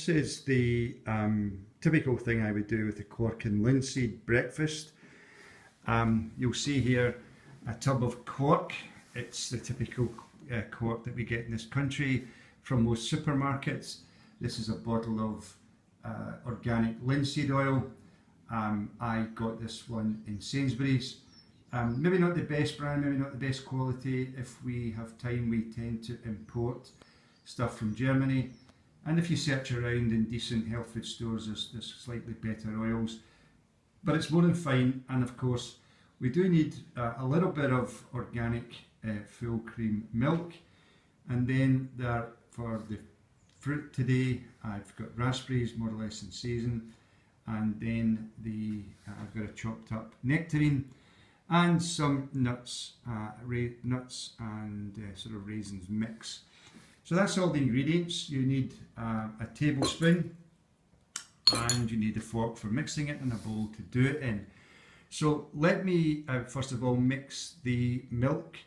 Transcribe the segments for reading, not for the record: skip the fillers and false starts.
this is the typical thing I would do with the Quark and Linseed breakfast. You'll see here a tub of quark. It's the typical quark that we get in this country from most supermarkets. This is a bottle of organic linseed oil. I got this one in Sainsbury's. Maybe not the best brand, maybe not the best quality. If we have time, we tend to import stuff from Germany. And if you search around in decent health food stores, there's slightly better oils. But it's more than fine. And of course, we do need a little bit of organic full cream milk. And then there, for the fruit today, I've got raspberries, more or less in season. And then I've got a chopped up nectarine and some nuts, nuts and sort of raisins mix. So that's all the ingredients. You need a tablespoon and you need a fork for mixing it and a bowl to do it in. So let me first of all mix the milk,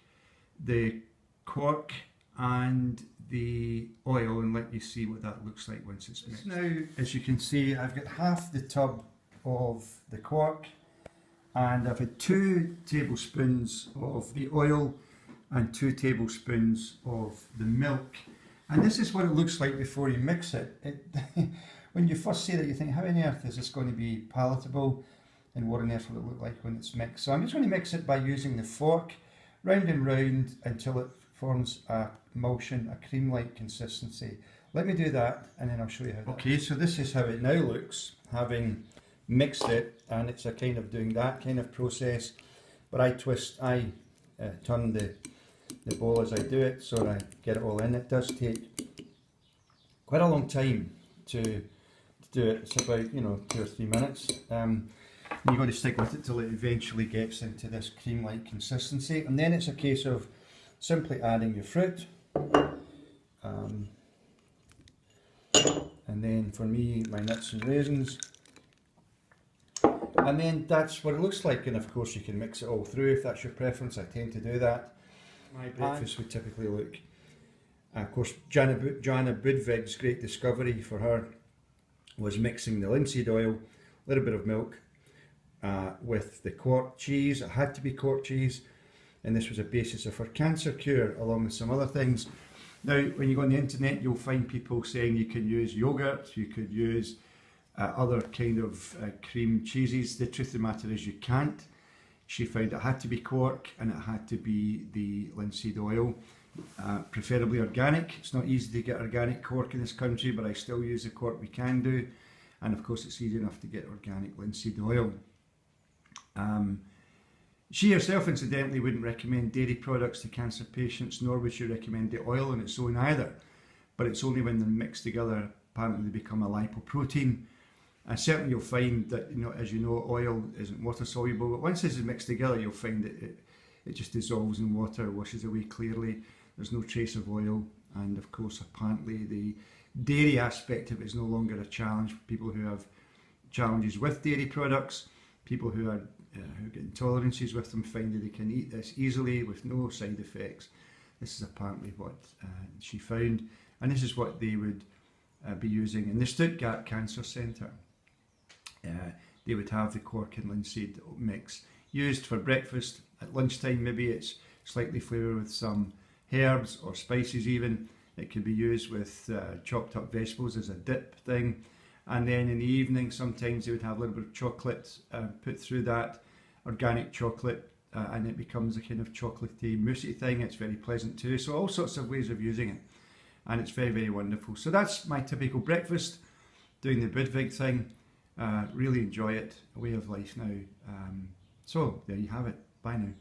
the quark and the oil and let you see what that looks like once it's mixed. Now, as you can see, I've got half the tub of the quark and I've had 2 tablespoons of the oil and 2 tablespoons of the milk. And this is what it looks like before you mix it. When you first see that, you think, how on earth is this going to be palatable and what on earth will it look like when it's mixed? So I'm just going to mix it by using the fork, round and round until it forms a emulsion, a cream-like consistency. Let me do that and then I'll show you how that. Okay, so this is how it now looks, having mixed it, and it's a kind of doing that kind of process. But I turn the bowl as I do it so I get it all in. It does take quite a long time to do it. It's about 2 or 3 minutes. You've got to stick with it till it eventually gets into this cream-like consistency, and then it's a case of simply adding your fruit. And then for me, my nuts and raisins. And then that's what it looks like, and of course you can mix it all through if that's your preference. I tend to do that. My breakfast would typically look, of course, Jana Budvig's great discovery for her was mixing the linseed oil, a little bit of milk, with the quark cheese. It had to be quark cheese, and this was a basis of her cancer cure along with some other things. Now, when you go on the internet, you'll find people saying you can use yogurt, you could use other kind of cream cheeses. The truth of the matter is you can't. She found it had to be quark and it had to be the linseed oil, preferably organic. It's not easy to get organic quark in this country, but I still use the quark we can do. And of course it's easy enough to get organic linseed oil. She herself, incidentally, wouldn't recommend dairy products to cancer patients, nor would she recommend the oil on its own either. But it's only when they're mixed together, apparently they become a lipoprotein. And certainly you'll find that, as you know, oil isn't water soluble, but once this is mixed together, you'll find that it just dissolves in water, washes away clearly. There's no trace of oil. And of course, apparently the dairy aspect of it is no longer a challenge for people who have challenges with dairy products. People who get intolerances with them find that they can eat this easily with no side effects. This is apparently what she found, and this is what they would be using in the Stuttgart Cancer Centre. They would have the quark and linseed mix used for breakfast. At lunchtime, maybe it's slightly flavoured with some herbs or spices even. It could be used with chopped up vegetables as a dip thing. And then in the evening, sometimes they would have a little bit of chocolate put through that, organic chocolate, and it becomes a kind of chocolatey, moussey thing. It's very pleasant too. So all sorts of ways of using it. And it's very, very wonderful. So that's my typical breakfast, doing the Budvig thing. Really enjoy it, a way of life now. So there you have it. Bye now.